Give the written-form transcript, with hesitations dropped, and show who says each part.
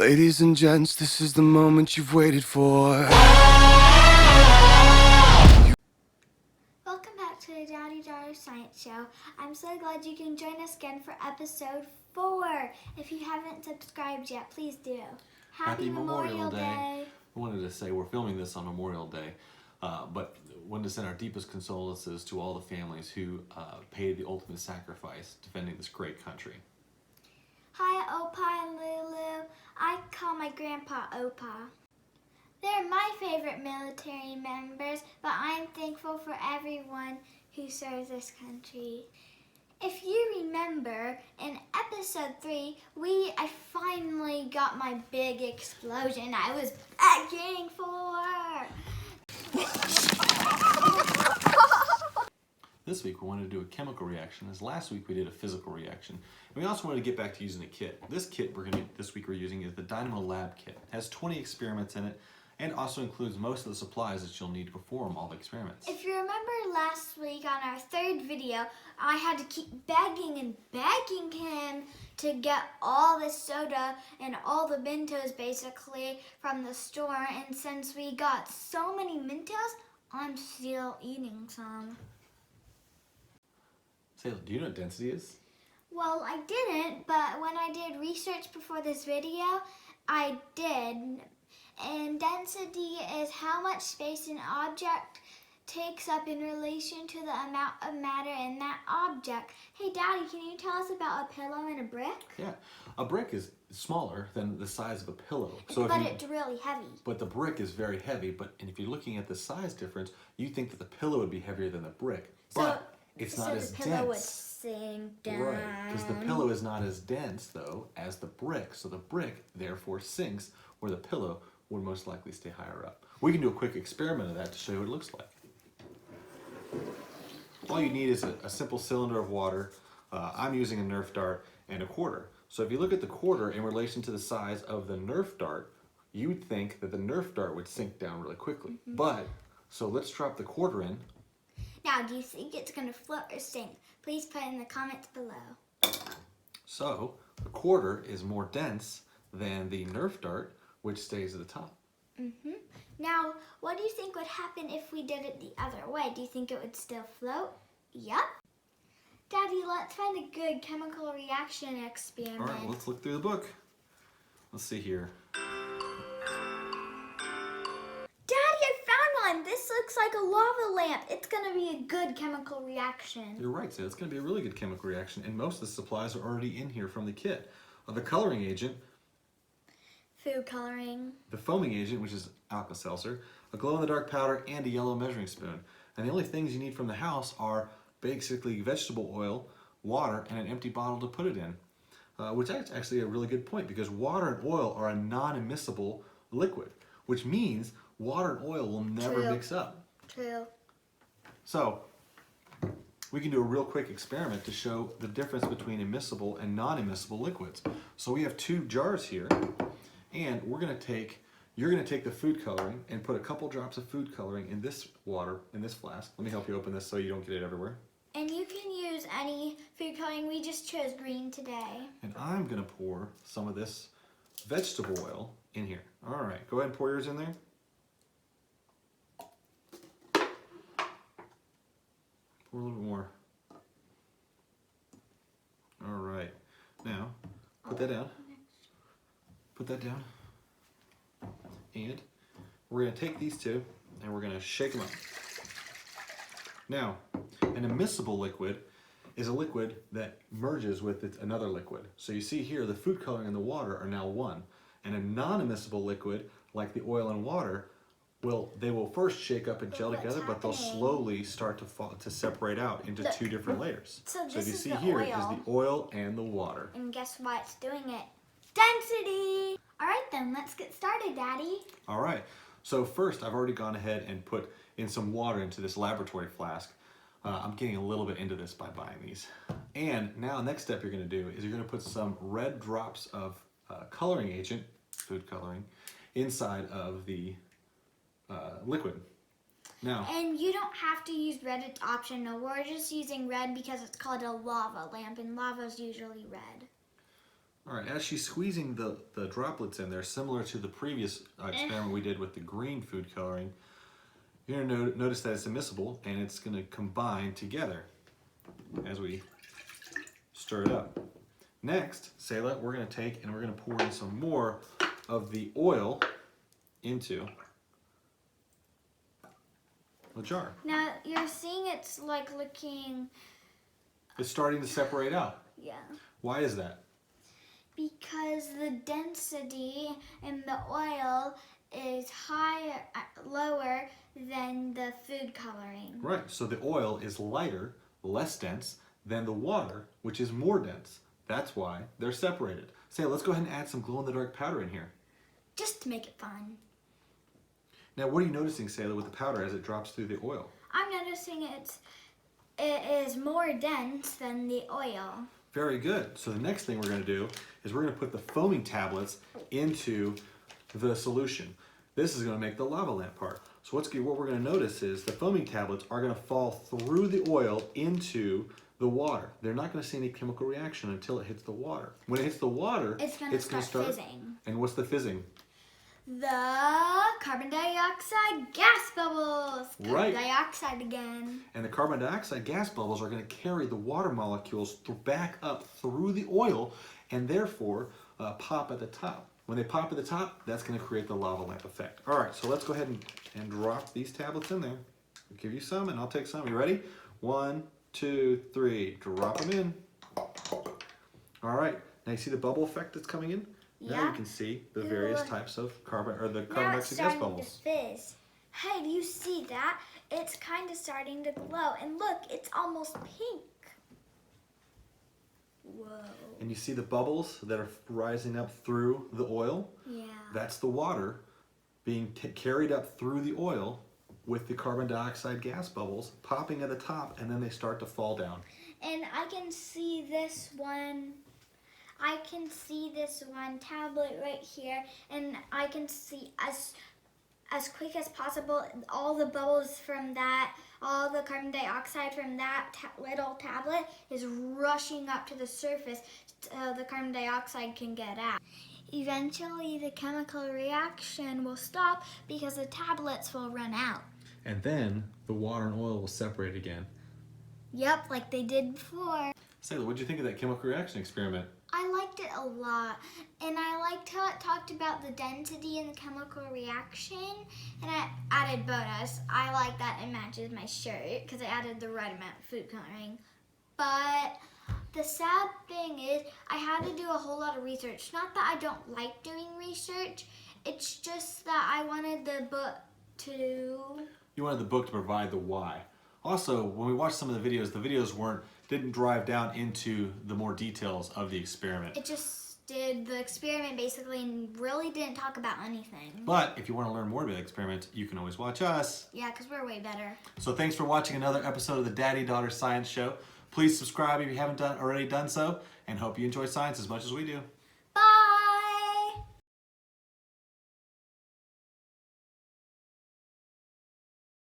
Speaker 1: Ladies and gents, this is the moment you've waited for.
Speaker 2: Welcome back to the Daddy Daughter Science Show. I'm so glad you can join us again for episode 4. If you haven't subscribed yet, please do.
Speaker 3: Happy Memorial Day. I wanted to say we're filming this on Memorial Day, but wanted to send our deepest condolences to all the families who paid the ultimate sacrifice defending this great country.
Speaker 2: Hi, Opa and Lulu. I call my grandpa Opa. They're my favorite military members, but I'm thankful for everyone who serves this country. If you remember, in episode 3, I finally got my big explosion I was begging for.
Speaker 3: This week we wanted to do a chemical reaction, as last week we did a physical reaction. And we also wanted to get back to using a kit. This kit this week we're using is the Dynamo Lab kit. It has 20 experiments in it and also includes most of the supplies that you'll need to perform all the experiments.
Speaker 2: If you remember last week on our 3rd video, I had to keep begging and begging him to get all the soda and all the Mentos basically from the store, and since we got so many Mentos, I'm still eating some.
Speaker 3: Sayla, do you know what density is?
Speaker 2: Well, I didn't, but when I did research before this video, I did. And density is how much space an object takes up in relation to the amount of matter in that object. Hey, Daddy, can you tell us about a pillow and a brick?
Speaker 3: Yeah, a brick is smaller than the size of a pillow.
Speaker 2: But it's really heavy.
Speaker 3: But the brick is very heavy, and if you're looking at the size difference, you think that the pillow would be heavier than the brick. But it's not as dense.
Speaker 2: So the pillow would sink down.
Speaker 3: Right, because the pillow is not as dense, though, as the brick. So the brick, therefore, sinks, where the pillow would most likely stay higher up. We can do a quick experiment of that to show you what it looks like. All you need is a simple cylinder of water. I'm using a Nerf dart and a quarter. So if you look at the quarter in relation to the size of the Nerf dart, you'd think that the Nerf dart would sink down really quickly. So let's drop the quarter in.
Speaker 2: Now, do you think it's going to float or sink? Please put in the comments below.
Speaker 3: So the quarter is more dense than the Nerf dart, which stays at the top.
Speaker 2: Now, what do you think would happen if we did it the other way? Do you think it would still float? Yep. Daddy, let's find a good chemical reaction experiment.
Speaker 3: All right, let's look through the book. Let's see here.
Speaker 2: This looks like a lava lamp. It's going to be a good chemical reaction.
Speaker 3: You're right, so it's going to be a really good chemical reaction, and most of the supplies are already in here from the kit. The coloring agent,
Speaker 2: food coloring,
Speaker 3: the foaming agent, which is Alka-Seltzer, a glow-in-the-dark powder, and a yellow measuring spoon. And the only things you need from the house are basically vegetable oil, water, and an empty bottle to put it in, which is actually a really good point, because water and oil are a non-immiscible liquid, which means water and oil will never mix up.
Speaker 2: True.
Speaker 3: So, we can do a real quick experiment to show the difference between immiscible and non-immiscible liquids. So we have 2 jars here, and you're going to take the food coloring and put a couple drops of food coloring in this water, in this flask. Let me help you open this so you don't get it everywhere.
Speaker 2: And you can use any food coloring. We just chose green today.
Speaker 3: And I'm going to pour some of this vegetable oil in here. All right, go ahead and pour yours in there. Pour a little bit more. All right. Now, put that down. Put that down. And we're going to take these 2 and we're going to shake them up. Now, an immiscible liquid is a liquid that merges with another liquid. So you see here, the food coloring and the water are now one. And a non-immiscible liquid, like the oil and water, they will first shake up and gel together, but they'll slowly start to separate out into 2 different layers.
Speaker 2: So
Speaker 3: if you see here is the oil and the water.
Speaker 2: And guess why it's doing it? Density! All right then, let's get started, Daddy.
Speaker 3: All right. So first, I've already gone ahead and put in some water into this laboratory flask. I'm getting a little bit into this by buying these. And now, next step you're going to do is you're going to put some red drops of coloring agent, food coloring, inside of the liquid. Now,
Speaker 2: and you don't have to use red, it's optional. We're just using red because it's called a lava lamp, and lava's usually red.
Speaker 3: All right, as she's squeezing the droplets in there, similar to the previous experiment we did with the green food coloring, you're going to notice that it's immiscible and it's going to combine together as we stir it up. Next, Selah, we're going to take and we're going to pour in some more of the oil into the jar.
Speaker 2: Now you're seeing it's like looking.
Speaker 3: It's starting to separate out.
Speaker 2: Yeah.
Speaker 3: Why is that?
Speaker 2: Because the density in the oil is lower than the food coloring.
Speaker 3: Right, so the oil is lighter, less dense than the water, which is more dense. That's why they're separated. Say, let's go ahead and add some glow-in-the-dark powder in here.
Speaker 2: Just to make it fun.
Speaker 3: Now, what are you noticing, Selah, with the powder as it drops through the oil?
Speaker 2: I'm noticing it is more dense than the oil.
Speaker 3: Very good. So the next thing we're going to do is we're going to put the foaming tablets into the solution. This is going to make the lava lamp part. So what we're going to notice is the foaming tablets are going to fall through the oil into the water. They're not going to see any chemical reaction until it hits the water. When it hits the water,
Speaker 2: it's going to start fizzing.
Speaker 3: And what's the fizzing?
Speaker 2: The carbon dioxide gas bubbles. Carbon dioxide again.
Speaker 3: And the carbon dioxide gas bubbles are going to carry the water molecules back up through the oil and therefore pop at the top. When they pop at the top, that's going to create the lava lamp effect. All right, so let's go ahead and drop these tablets in there. I'll give you some and I'll take some. You ready? 1, 2, 3. Drop them in. All right, now you see the bubble effect that's coming in? Now you can see the various types of carbon dioxide gas bubbles.
Speaker 2: Now it's starting to fizz. Hey, do you see that? It's kind of starting to glow. And look, it's almost pink. Whoa.
Speaker 3: And you see the bubbles that are rising up through the oil?
Speaker 2: Yeah.
Speaker 3: That's the water being carried up through the oil with the carbon dioxide gas bubbles popping at the top, and then they start to fall down.
Speaker 2: And I can see this one. I can see this one tablet right here, and I can see as quick as possible all the bubbles from that, all the carbon dioxide from that little tablet is rushing up to the surface so the carbon dioxide can get out. Eventually the chemical reaction will stop because the tablets will run out.
Speaker 3: And then the water and oil will separate again.
Speaker 2: Yep, like they did before.
Speaker 3: Selah, what did you think of that chemical reaction experiment?
Speaker 2: I liked it a lot, and I liked how it talked about the density and the chemical reaction, and I added bonus. I like that it matches my shirt because I added the right amount of food coloring. But the sad thing is I had to do a whole lot of research. Not that I don't like doing research, it's just that I wanted the book to...
Speaker 3: You wanted the book to provide the why. Also, when we watched some of the videos didn't drive down into the more details of the experiment.
Speaker 2: It just did the experiment basically and really didn't talk about anything.
Speaker 3: But if you want to learn more about the experiment, you can always watch us.
Speaker 2: Yeah, because we're way better.
Speaker 3: So thanks for watching another episode of the Daddy-Daughter Science Show. Please subscribe if you haven't already done so, and hope you enjoy science as much as we do.